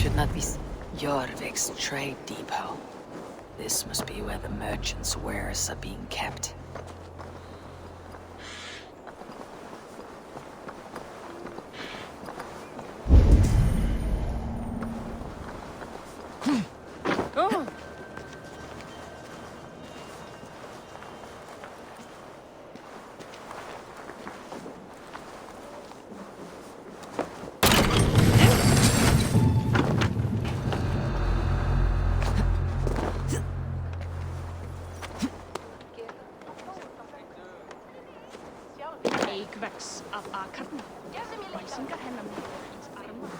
should not be... Jorvik's trade depot. This must be where the merchants' wares are being kept.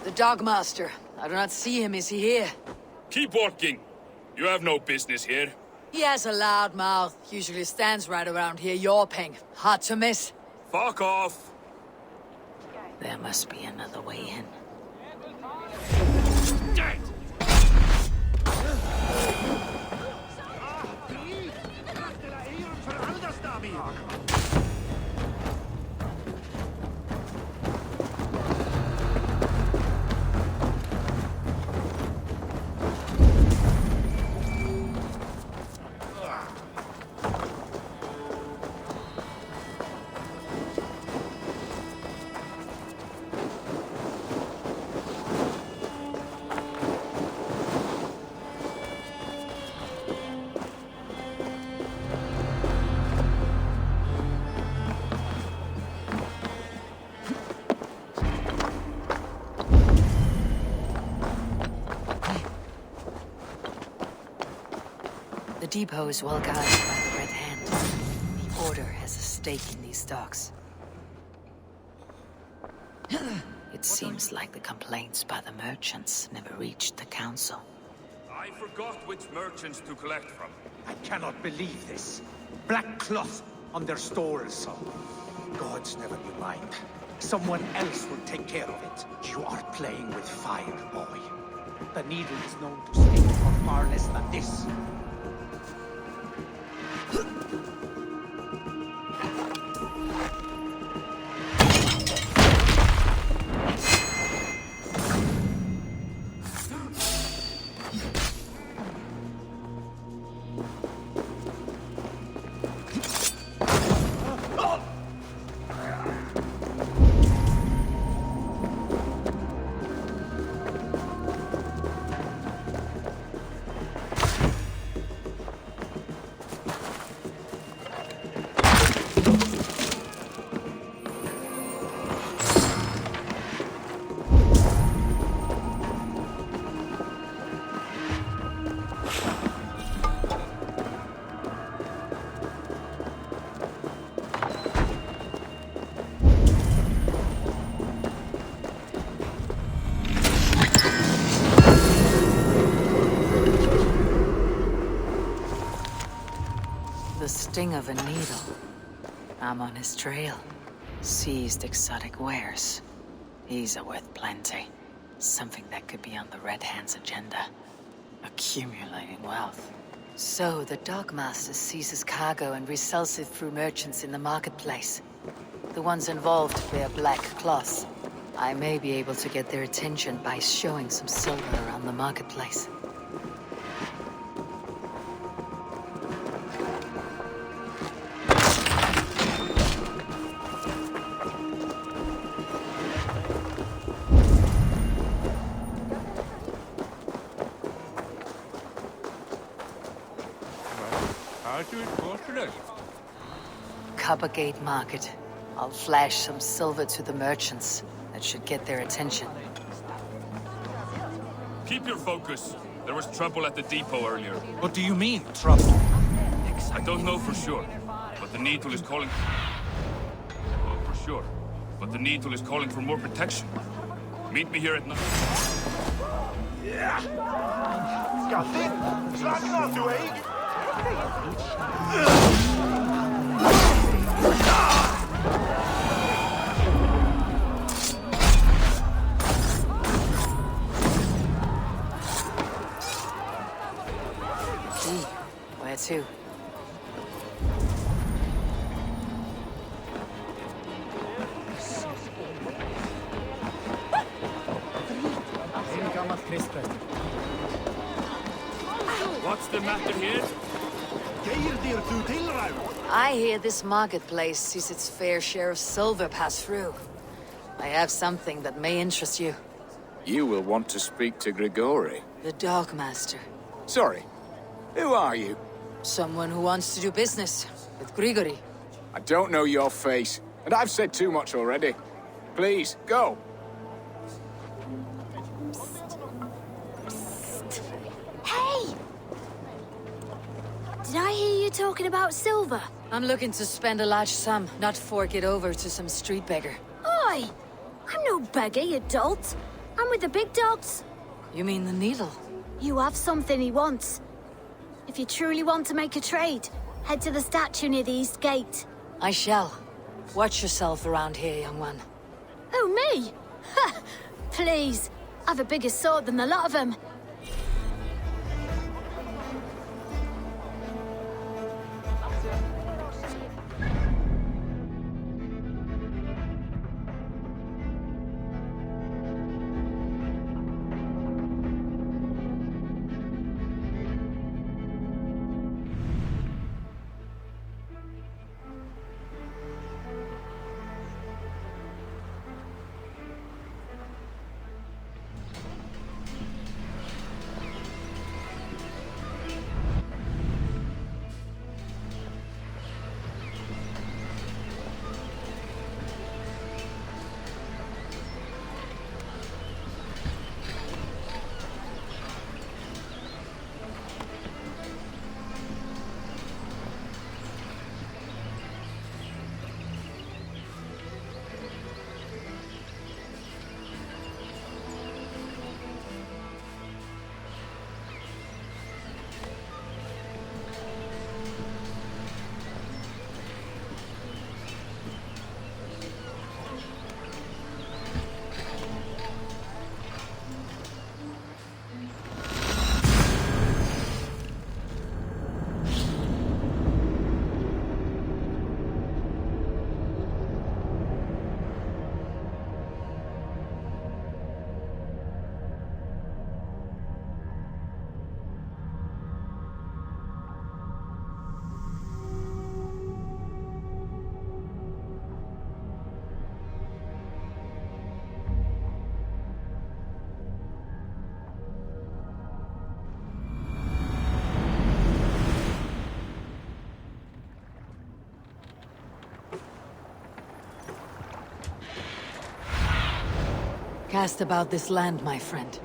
The Dogmaster. I do not see him. Is he here? Keep walking. You have no business here. He has a loud mouth. Usually stands right around here yawping. Hard to miss. Fuck off. There must be another way in. The depot is well guarded by the Red Hand. The Order has a stake in these docks. It seems like the complaints by the merchants never reached the council. I forgot which merchants to collect from. I cannot believe this. Black cloth on their stalls. Gods never be mine. Someone else will take care of it. You are playing with fire, boy. The needle is known to sting for far less than this. The sting of a needle. I'm on his trail. Seized exotic wares. These are worth plenty. Something that could be on the Red Hand's agenda. Accumulating wealth. So, the Dogmaster seizes cargo and resells it through merchants in the marketplace. The ones involved wear black cloths. I may be able to get their attention by showing some silver around the marketplace. Coppergate Market. I'll flash some silver to the merchants. That should get their attention. Keep your focus. There was trouble at the depot earlier. What do you mean, trouble? I don't know for sure, but the Needle is calling... Oh, for sure. But the Needle is calling for more protection. Meet me here at night. Where to? What's the matter here? I hear this marketplace sees its fair share of silver pass through. I have something that may interest you. You will want to speak to Grigori. The Dogmaster. Sorry, who are you? Someone who wants to do business with Grigori. I don't know your face, and I've said too much already. Please, go. Hey! Did I hear you talking about silver? I'm looking to spend a large sum, not fork it over to some street beggar. Oi! I'm no beggar, you dolt. I'm with the big dogs. You mean the needle? You have something he wants. If you truly want to make a trade, head to the statue near the east gate. I shall. Watch yourself around here, young one. Oh, me? Ha! Please. I've a bigger sword than the lot of them. Cast about this land, my friend.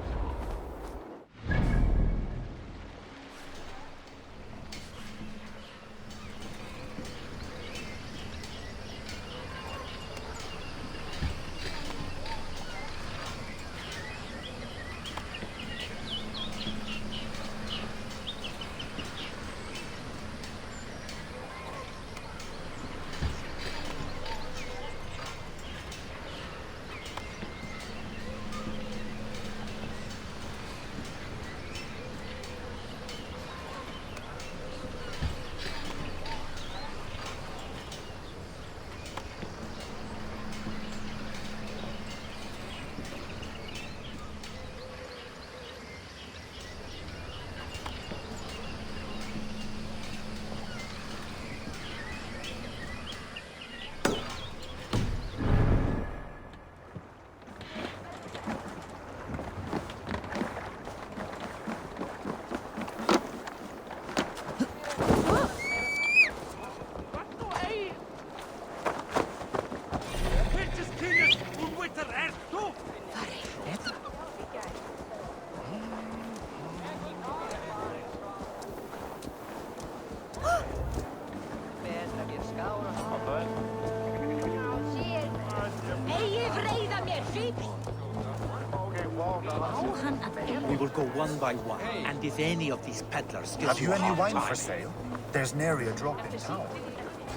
We will go one by one, and if any of these peddlers gives Have you any a hard wine time, for sale? There's nary a drop in town.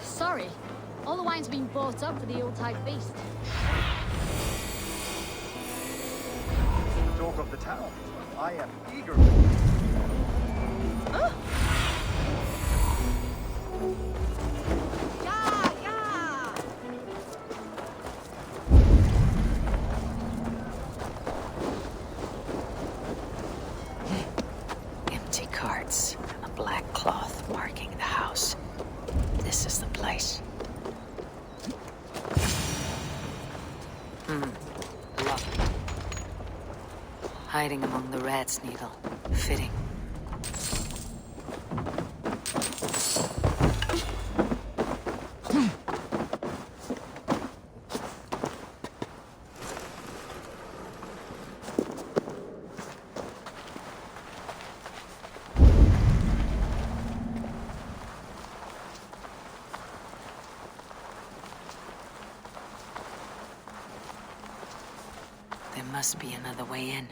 Sorry. All the wine's been bought up for the old-type beast. Talk of the town. I am eager. Look. Hiding among the rat's needle. Fitting. There must be another way in.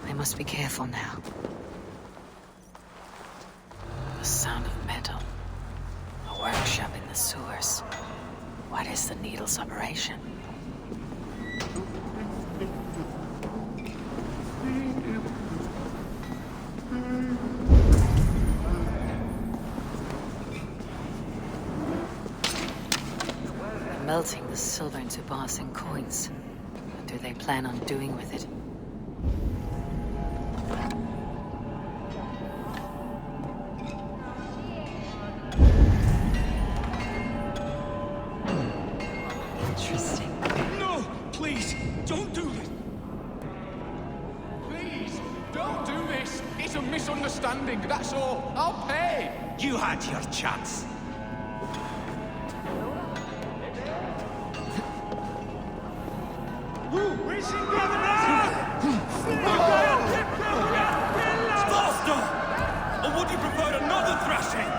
I must be careful now. The sound of metal. A workshop in the sewers. What is the needle's operation? Melting the silver into bars and coins. What do they plan on doing with it? Interesting. No! Please, don't do this! Please, don't do this! It's a misunderstanding, that's all. I'll pay! You had your chance. Faster! Or would you prefer another thrashing?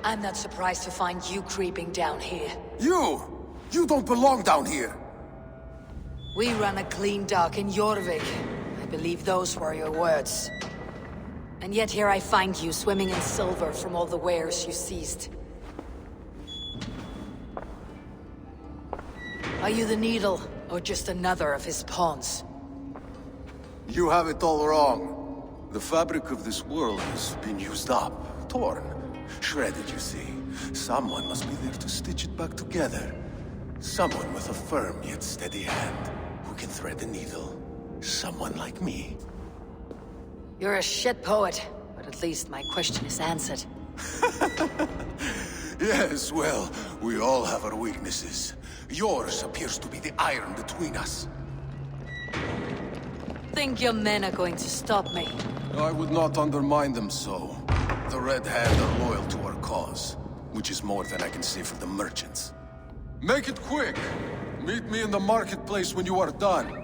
I'm not surprised to find you creeping down here. You! You don't belong down here! We run a clean dock in Jorvik. I believe those were your words. And yet here I find you, swimming in silver from all the wares you seized. Are you the Needle, or just another of his pawns? You have it all wrong. The fabric of this world has been used up, torn, shredded, you see. Someone must be there to stitch it back together. Someone with a firm yet steady hand, who can thread the needle. Someone like me. You're a shit poet, but at least my question is answered. Yes, well, we all have our weaknesses. Yours appears to be the iron between us. Think your men are going to stop me? I would not undermine them so. The Red Hand are loyal to our cause, which is more than I can say for the merchants. Make it quick! Meet me in the marketplace when you are done.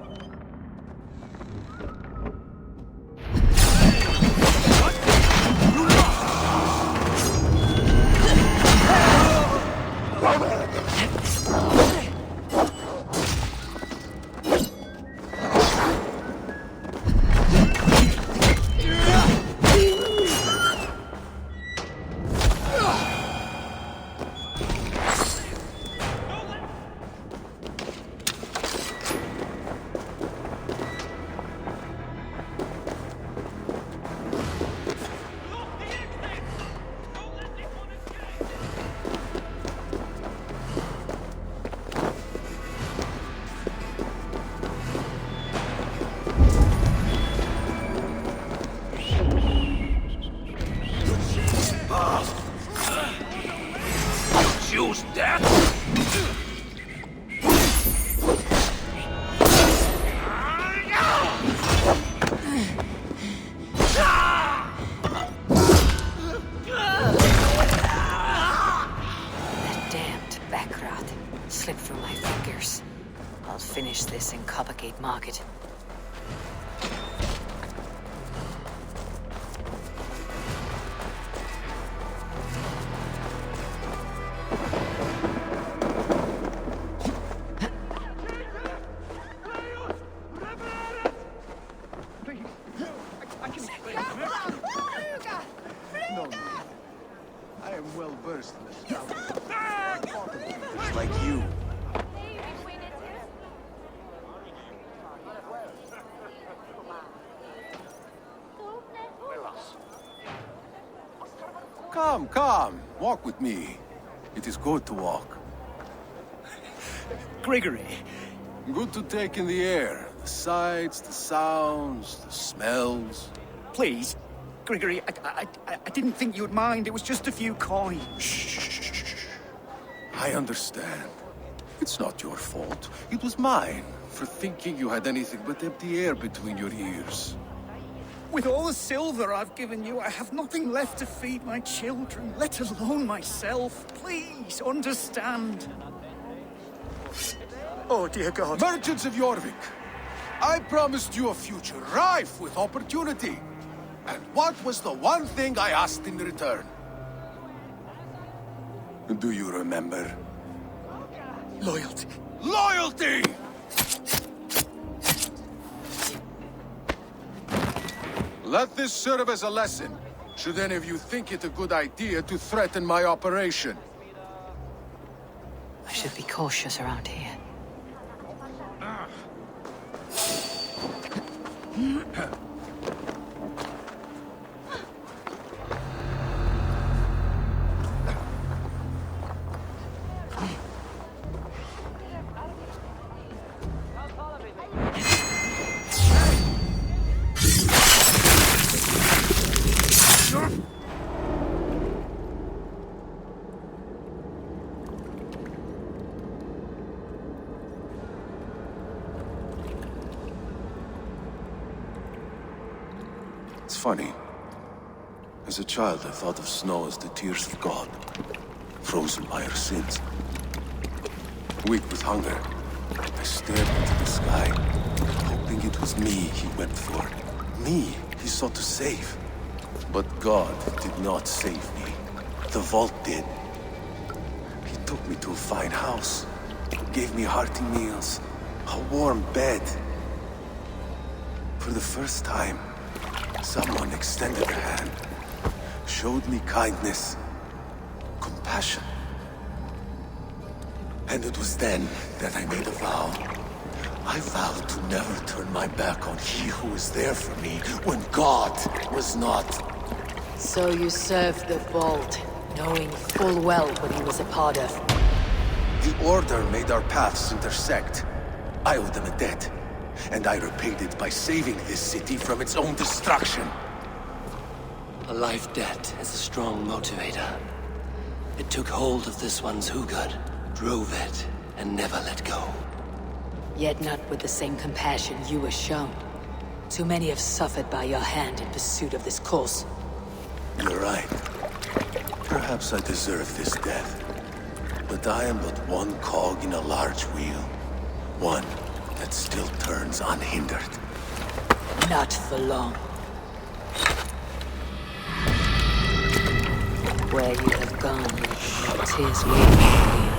Choose death? That damned backrot slipped through my fingers. I'll finish this in Coppergate Market. I am well versed in this town. It's like you. Come. Walk with me. It is good to walk. Gregory, Good to take in the air. The sights, the sounds, the smells. please. Gregory, I didn't think you'd mind. It was just a few coins. Shh. I understand. It's not your fault. It was mine for thinking you had anything but empty air between your ears. With all the silver I've given you, I have nothing left to feed my children, let alone myself. Please, understand. Oh, dear God. Merchants of Jorvik, I promised you a future rife with opportunity. And what was the one thing I asked in return? Do you remember? Loyalty. Loyalty! Let this serve as a lesson, should any of you think it a good idea to threaten my operation. I should be cautious around here. It's funny. As a child, I thought of snow as the tears of God, frozen by our sins. Weak with hunger, I stared into the sky, hoping it was me he wept for. Me he sought to save. But God did not save me. The vault did. He took me to a fine house, gave me hearty meals, a warm bed. For the first time, Someone extended a hand, showed me kindness, compassion. And it was then that I made a vow. I vowed to never turn my back on he who was there for me when God was not. So you served the Vault, knowing full well what he was a part of. The Order made our paths intersect. I owed them a debt, and I repaid it by saving this city from its own destruction. A life debt is a strong motivator. It took hold of this one's Hugad, drove it, and never let go. Yet not with the same compassion you were shown. Too many have suffered by your hand in pursuit of this cause. You're right. Perhaps I deserve this death. But I am but one cog in a large wheel. One that still turns unhindered. Not for long. Where you have gone, 'tis waiting for you.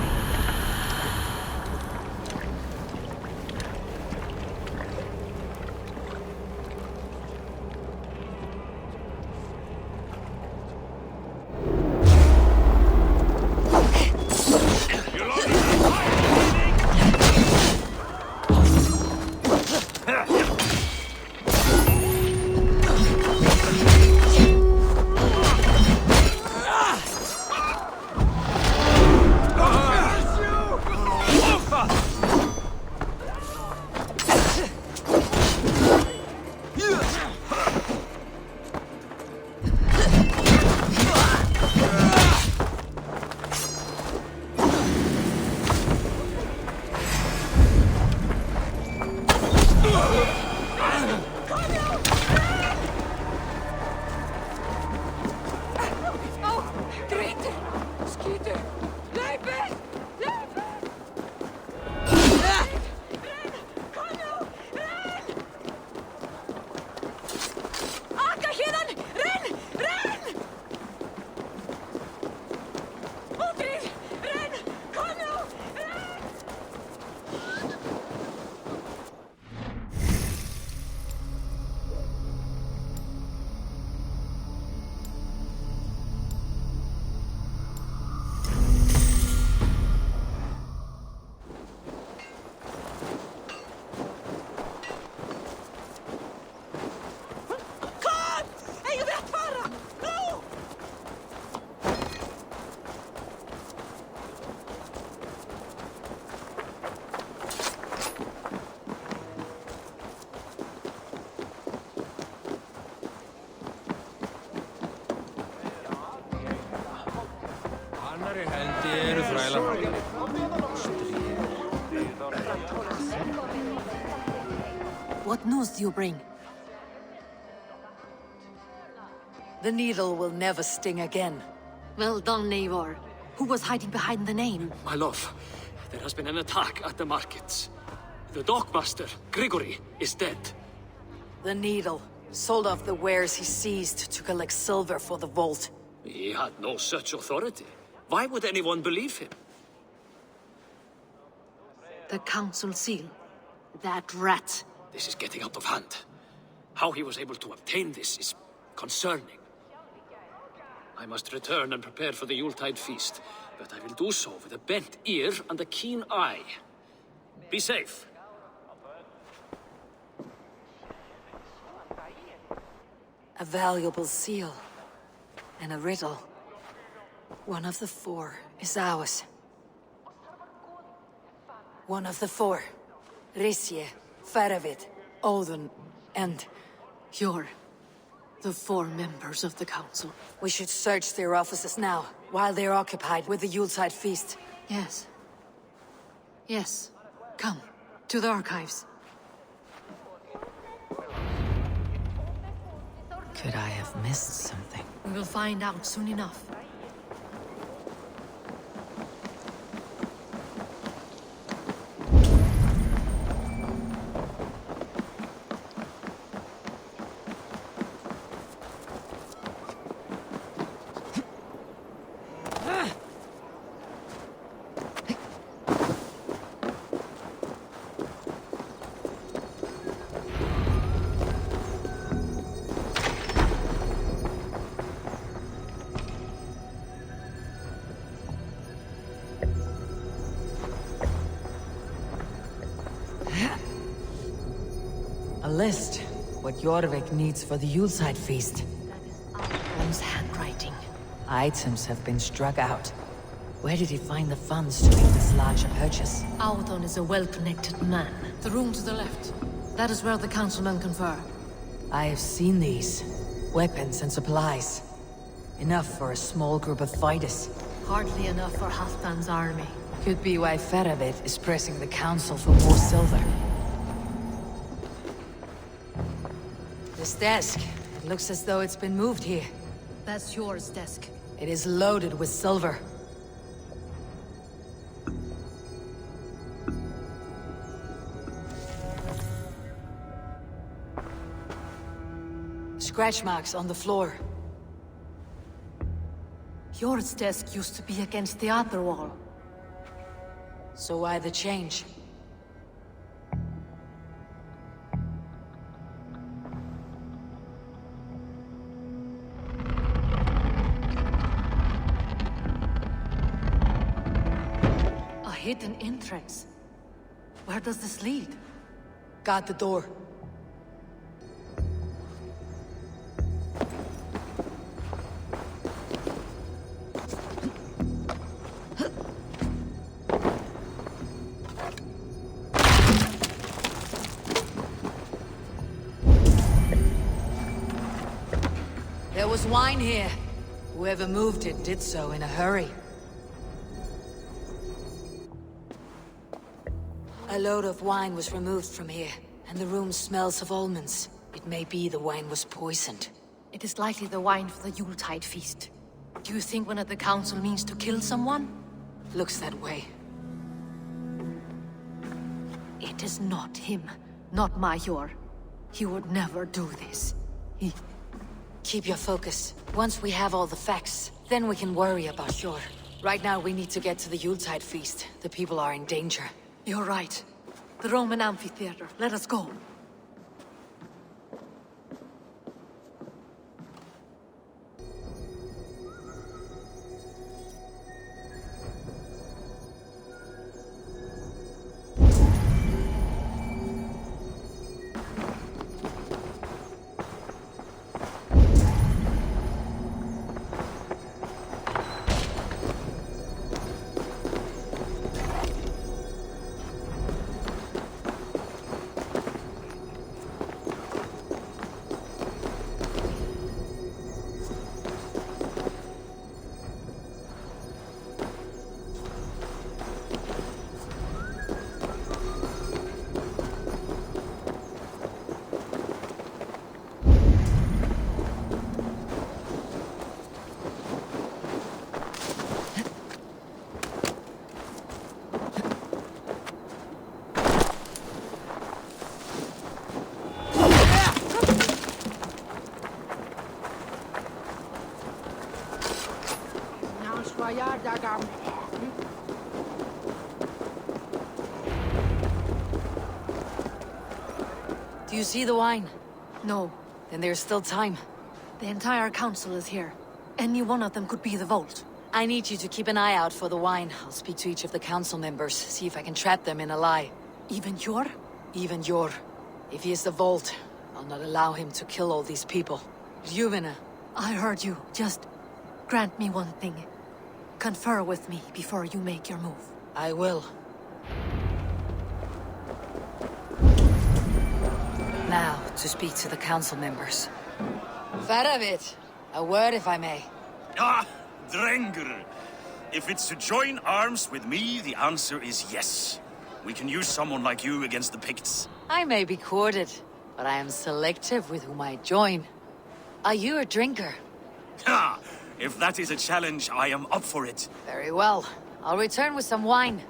What news do you bring? The needle will never sting again. Well done, Eivor. Who was hiding behind the name? My love, there has been an attack at the markets. The dockmaster, Grigory, is dead. The needle sold off the wares he seized to collect silver for the vault. He had no such authority. Why would anyone believe him? The council seal. That rat. This is getting out of hand. How he was able to obtain this is concerning. I must return and prepare for the Yuletide feast, but I will do so with a bent ear and a keen eye. Be safe. A valuable seal. And a riddle. One of the four is ours. One of the four. Risje, Faravid, Odin, and... You're the four members of the council. We should search their offices now, while they're occupied with the Yuletide feast. Yes. Yes. Come, to the archives. Could I have missed something? We will find out soon enough. list. What Jorvik needs for the Yuletide feast. One's handwriting. Items have been struck out. Where did he find the funds to make this large purchase? Audon is a well-connected man. The room to the left. That is where the councilmen confer. I have seen these. Weapons and supplies. Enough for a small group of fighters. Hardly enough for Halfdan's army. Could be why Ferabit is pressing the council for more silver. This desk. It looks as though it's been moved here. That's yours, desk. It is loaded with silver. Scratch marks on the floor. Yours desk used to be against the other wall. So why the change? A hidden entrance. Where does this lead? Guard the door. There was wine here. Whoever moved it did so in a hurry. A load of wine was removed from here, and the room smells of almonds. It may be the wine was poisoned. It is likely the wine for the Yuletide feast. Do you think one of the council means to kill someone? Looks that way. It is not him, not Major. He would never do this. Keep your focus. Once we have all the facts, then we can worry about Jor. Right now we need to get to the Yuletide feast. The people are in danger. You're right. The Roman amphitheater. Let us go. Do you see the wine? No. Then there's still time. The entire council is here. Any one of them could be the vault. I need you to keep an eye out for the wine. I'll speak to each of the council members, see if I can trap them in a lie. Even Jor? Even Jor. If he is the vault, I'll not allow him to kill all these people. Juvena. I heard you. Just grant me one thing. Confer with me before you make your move. I will. Now, to speak to the council members. Faravit, a word if I may. Ah, Drenger. If it's to join arms with me, the answer is yes. We can use someone like you against the Picts. I may be courted, but I am selective with whom I join. Are you a drinker? Ha! If that is a challenge, I am up for it. Very well. I'll return with some wine.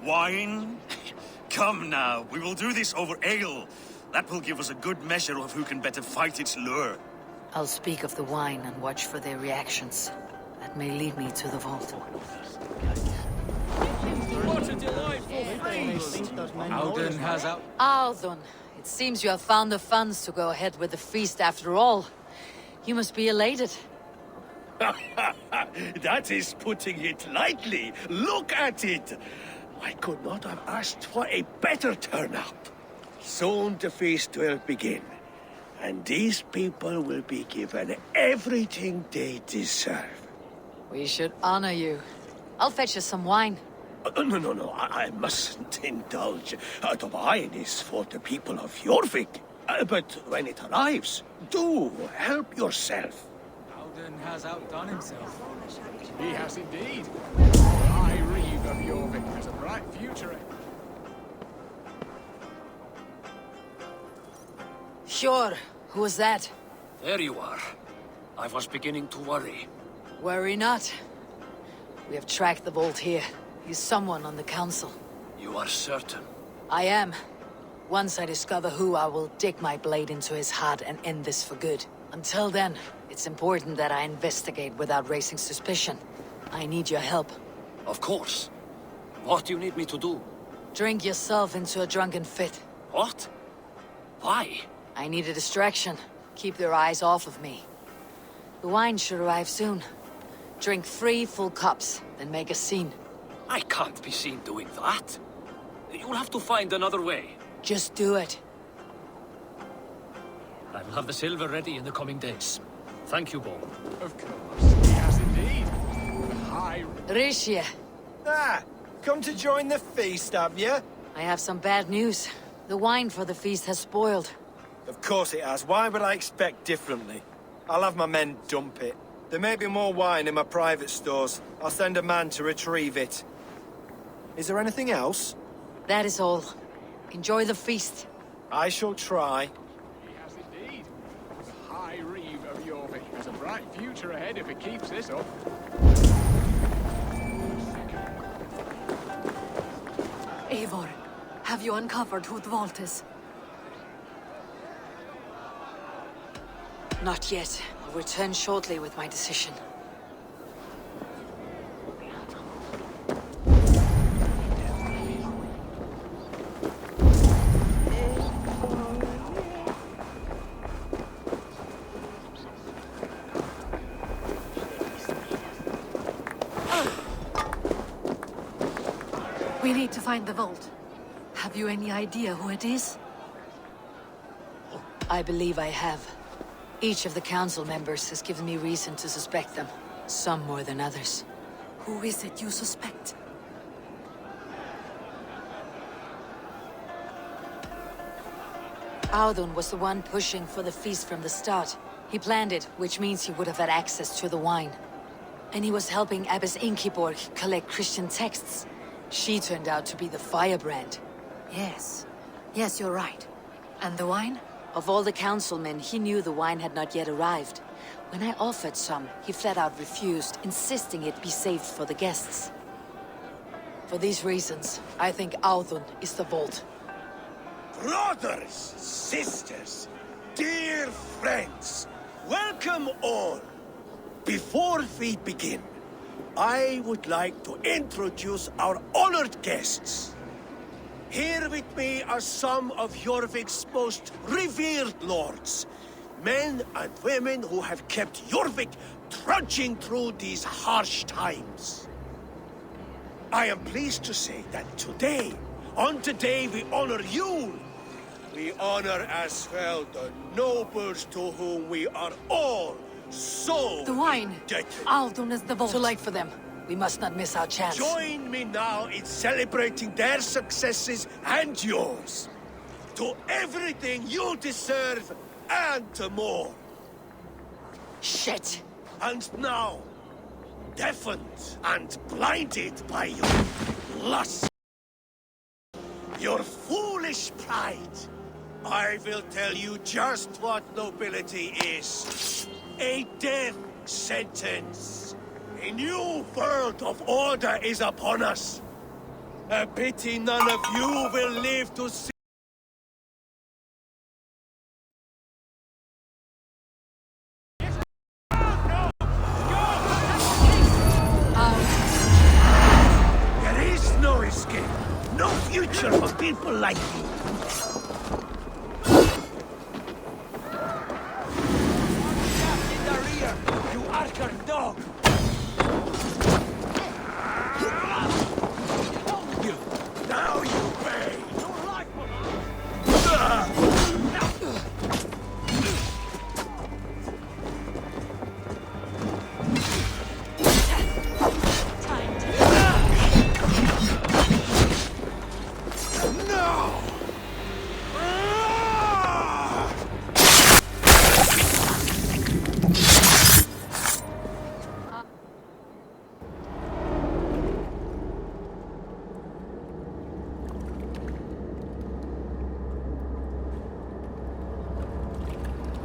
Wine? Come now, we will do this over ale. That will give us a good measure of who can better fight its lure. I'll speak of the wine and watch for their reactions. That may lead me to the vault. What a delightful feast! Alden has out. Alden, it seems you have found the funds to go ahead with the feast after all. You must be elated. That is putting it lightly. Look at it! I could not have asked for a better turnout. Soon the feast will begin, and these people will be given everything they deserve. We should honor you. I'll fetch us some wine. No, I mustn't indulge. The wine is for the people of Jorvik. But when it arrives, do help yourself. Alden has outdone himself. He has indeed. I Reeve of Jorvik has a bright future. Sure. Who was that? There you are. I was beginning to worry. Worry not. We have tracked the vault here. He's someone on the council. You are certain? I am. Once I discover who, I will dig my blade into his heart and end this for good. Until then, it's important that I investigate without raising suspicion. I need your help. Of course. What do you need me to do? Drink yourself into a drunken fit. What? Why? I need a distraction. Keep their eyes off of me. The wine should arrive soon. Drink 3 full cups, then make a scene. I can't be seen doing that. You'll have to find another way. Just do it. I'll have the silver ready in the coming days. Thank you, Bo. Of course, he has indeed. Rishie. Ah, come to join the feast, have you? I have some bad news. The wine for the feast has spoiled. Of course it has. Why would I expect differently? I'll have my men dump it. There may be more wine in my private stores. I'll send a man to retrieve it. Is there anything else? That is all. Enjoy the feast. I shall try. He has indeed. The High Reeve of Jorvik has a bright future ahead if it keeps this up. Eivor, have you uncovered who the vault is? Not yet. I'll return shortly with my decision. We need to find the vault. Have you any idea who it is? I believe I have. Each of the council members has given me reason to suspect them. Some more than others. Who is it you suspect? Audun was the one pushing for the feast from the start. He planned it, which means he would have had access to the wine. And he was helping Abbess Inkiborg collect Christian texts. She turned out to be the firebrand. Yes. Yes, you're right. And the wine? Of all the councilmen, he knew the wine had not yet arrived. When I offered some, he flat out refused, insisting it be saved for the guests. For these reasons, I think Audun is the vault. Brothers, sisters, dear friends, welcome all. Before we begin, I would like to introduce our honored guests. Here with me are some of Jorvik's most revered lords. Men and women who have kept Jorvik trudging through these harsh times. I am pleased to say that today, on the day we honor you, we honor as well the nobles to whom we are all so The wine! indebted. Audun is the vault. Too late for them. We must not miss our chance. Join me now in celebrating their successes and yours. To everything you deserve and more. Shit! And now, deafened and blinded by your lust, your foolish pride, I will tell you just what nobility is. A death sentence. A new world of order is upon us. A pity none of you will live to see. There is no escape, no future for people like you. In the rear, you Archer dog! Now you pay!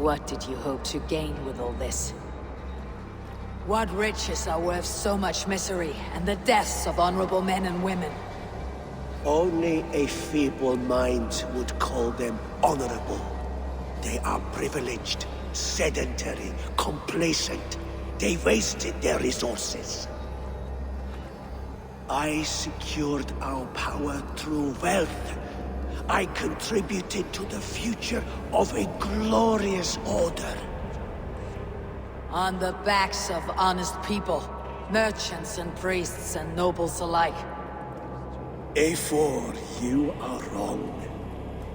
What did you hope to gain with all this? What riches are worth so much misery and the deaths of honorable men and women? Only a feeble mind would call them honorable. They are privileged, sedentary, complacent. They wasted their resources. I secured our power through wealth. I contributed to the future of a glorious order. On the backs of honest people, merchants and priests and nobles alike. A4, you are wrong.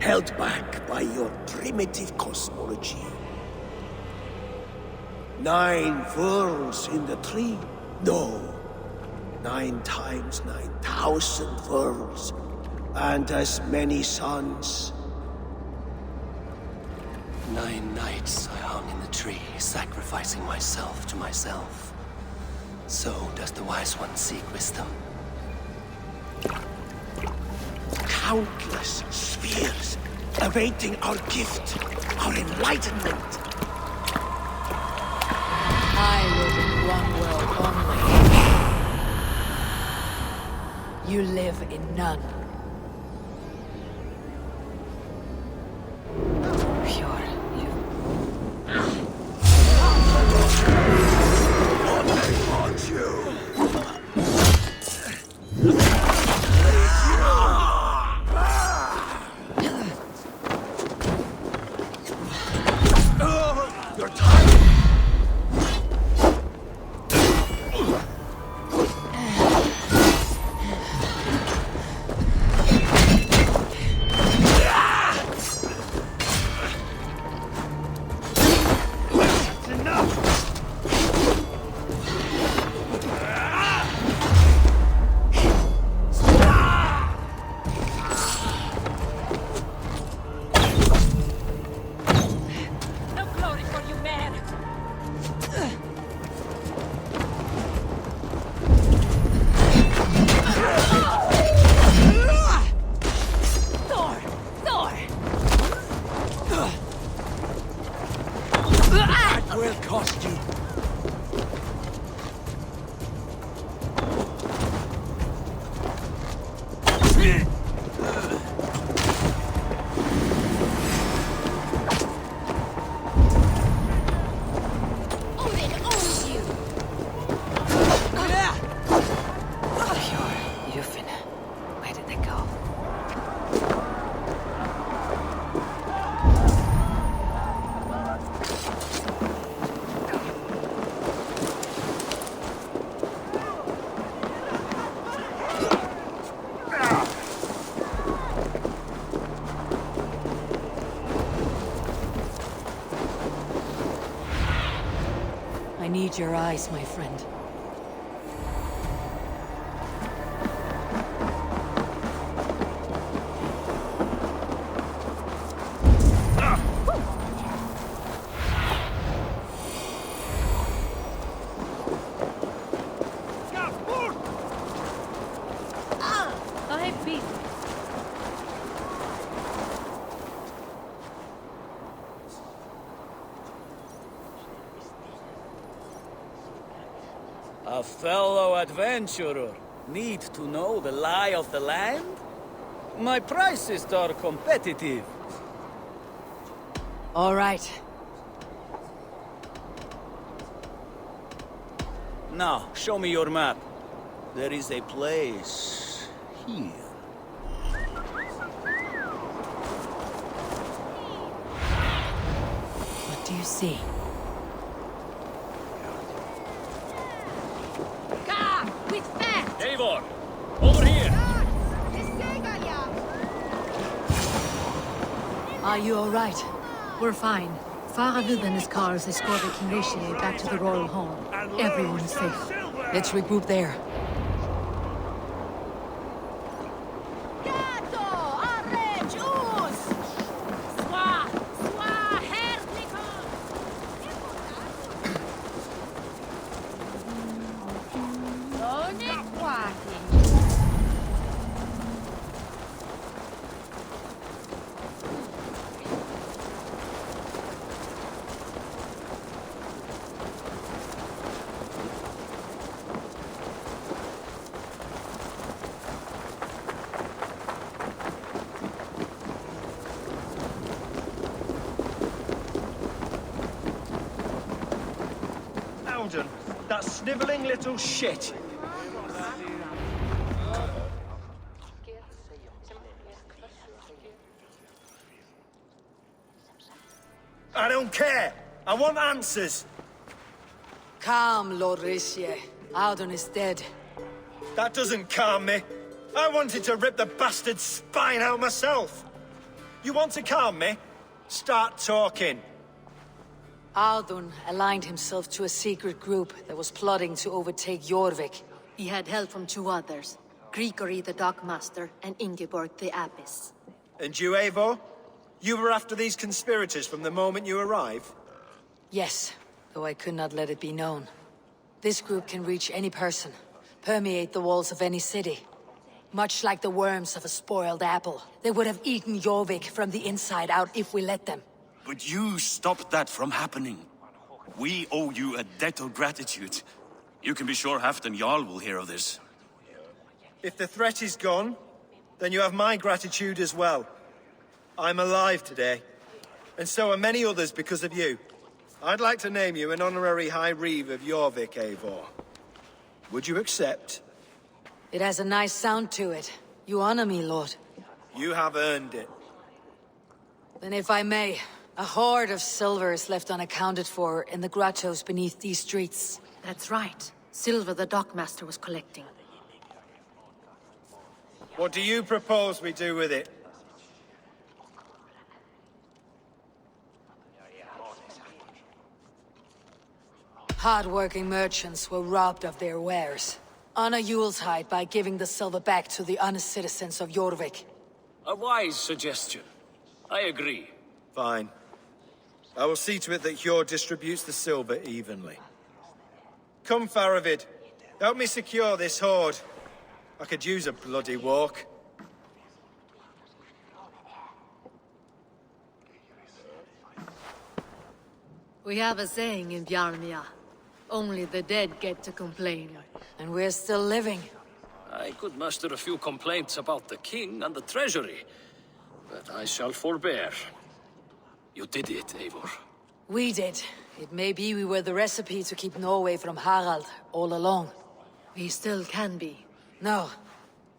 Held back by your primitive cosmology. 9 worlds in the tree? No. 9 times 9,000 worlds. And as many suns. 9 nights I hung in the tree, sacrificing myself to myself. So does the wise one seek wisdom. Countless spheres, awaiting our gift, our enlightenment. I live in one world only. You live in none. Pure, you... I need your eyes, my friend. A fellow adventurer need to know the lie of the land? My prices are competitive. All right. Now, show me your map. There is a place here. What do you see? Eivor! Over here! Are you all right? We're fine. Faravid and his cars escorted King Rishi back to the royal home. Everyone is safe. Let's regroup there. That sniveling little shit. I don't care. I want answers. Calm, Lord Rishi. Audun is dead. That doesn't calm me. I wanted to rip the bastard's spine out myself. You want to calm me? Start talking. Audun aligned himself to a secret group that was plotting to overtake Jorvik. He had help from two others, Grigory the Dockmaster and Ingeborg the Abbess. And you, Eivor? You were after these conspirators from the moment you arrived? Yes, though I could not let it be known. This group can reach any person, permeate the walls of any city. Much like the worms of a spoiled apple, they would have eaten Jorvik from the inside out if we let them. But you stopped that from happening. We owe you a debt of gratitude. You can be sure Halfdan Jarl will hear of this. If the threat is gone, then you have my gratitude as well. I'm alive today, and so are many others because of you. I'd like to name you an honorary High Reeve of Jorvik, Eivor. Would you accept? It has a nice sound to it. You honor me, Lord. You have earned it. Then if I may, a hoard of silver is left unaccounted for in the grottos beneath these streets. That's right. Silver the Dockmaster was collecting. What do you propose we do with it? Hard-working merchants were robbed of their wares. Honor Yuletide by giving the silver back to the honest citizens of Jorvik. A wise suggestion. I agree. Fine. I will see to it that Hjord distributes the silver evenly. Come, Faravid. Help me secure this hoard. I could use a bloody walk. We have a saying in Bjarmia. Only the dead get to complain. And we're still living. I could muster a few complaints about the king and the treasury, but I shall forbear. You did it, Eivor. We did. It may be we were the recipe to keep Norway from Harald all along. We still can be. No.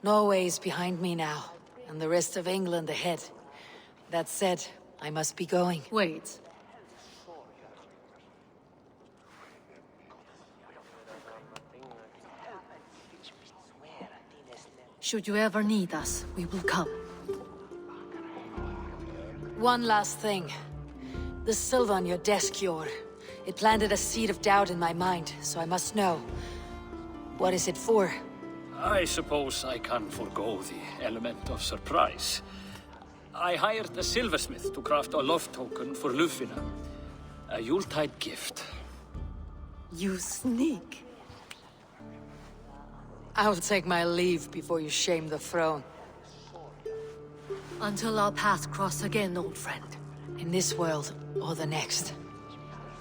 Norway is behind me now, and the rest of England ahead. That said, I must be going. Wait. Should you ever need us, we will come. One last thing. The silver on your desk, Jord. It planted a seed of doubt in my mind, so I must know. What is it for? I suppose I can forego the element of surprise. I hired a silversmith to craft a love token for Lufina. A Yuletide gift. You sneak. I'll take my leave before you shame the throne. Until our paths cross again, old friend. In this world, or the next.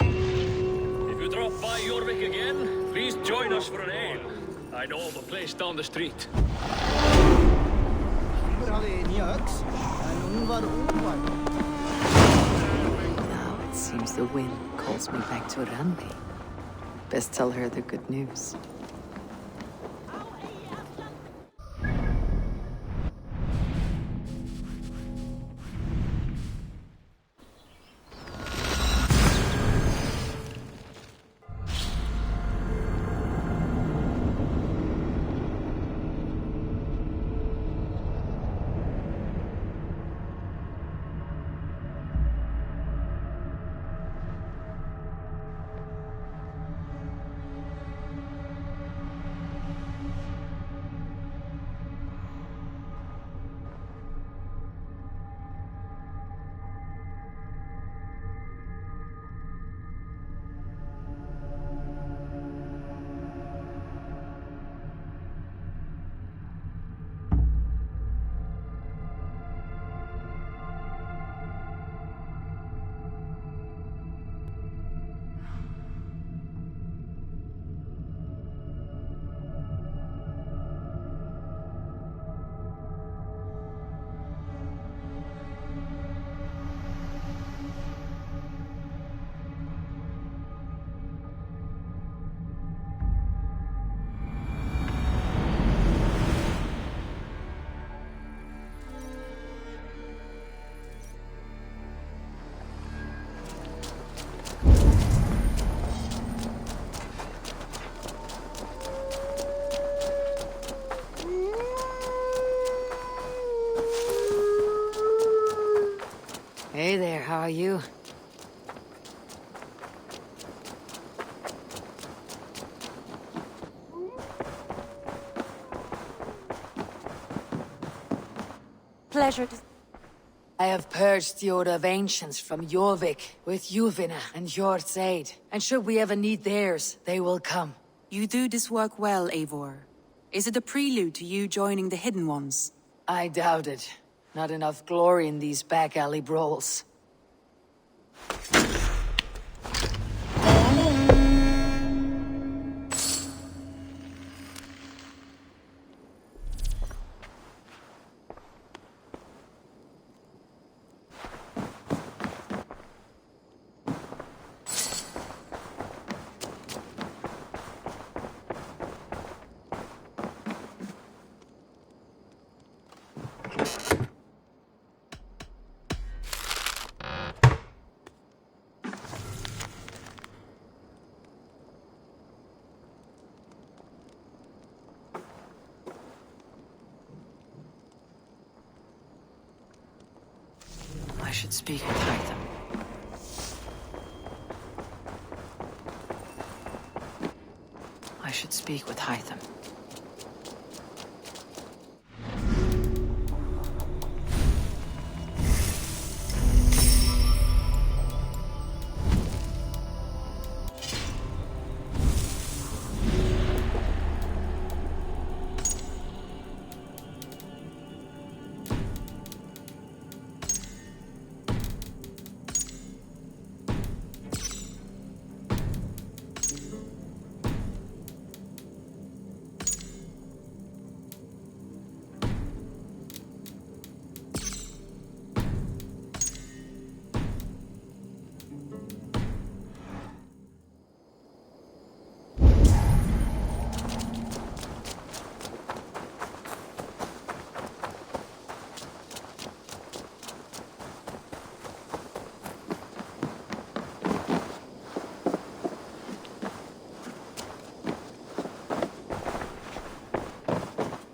If you drop by Jorvik again, please join us for an ale. I know of a place down the street. Now it seems the wind calls me back to Randi. Best tell her the good news. about you? Pleasure to... I have purged the Order of Ancients from Jorvik with Juvina and Jort's aid. And should we ever need theirs, they will come. You do this work well, Eivor. Is it a prelude to you joining the Hidden Ones? I doubt it. Not enough glory in these back alley brawls. I should speak with Hytham. I should speak with Hytham.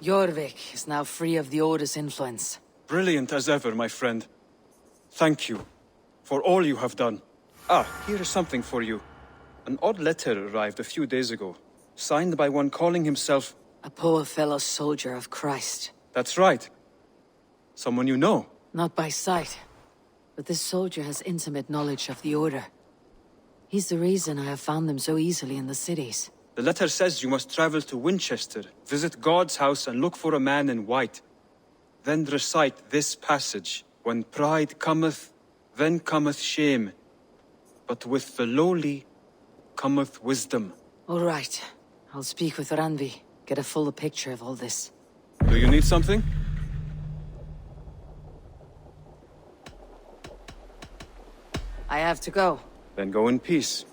Jorvik is now free of the Order's influence. Brilliant as ever, my friend. Thank you for all you have done. Ah, here is something for you. An odd letter arrived a few days ago, signed by one calling himself... A poor fellow soldier of Christ. That's right. Someone you know. Not by sight, but this soldier has intimate knowledge of the Order. He's the reason I have found them so easily in the cities. The letter says you must travel to Winchester, visit God's house and look for a man in white. Then recite this passage. When pride cometh, then cometh shame. But with the lowly cometh wisdom. All right. I'll speak with Randvi, get a fuller picture of all this. Do you need something? I have to go. Then go in peace.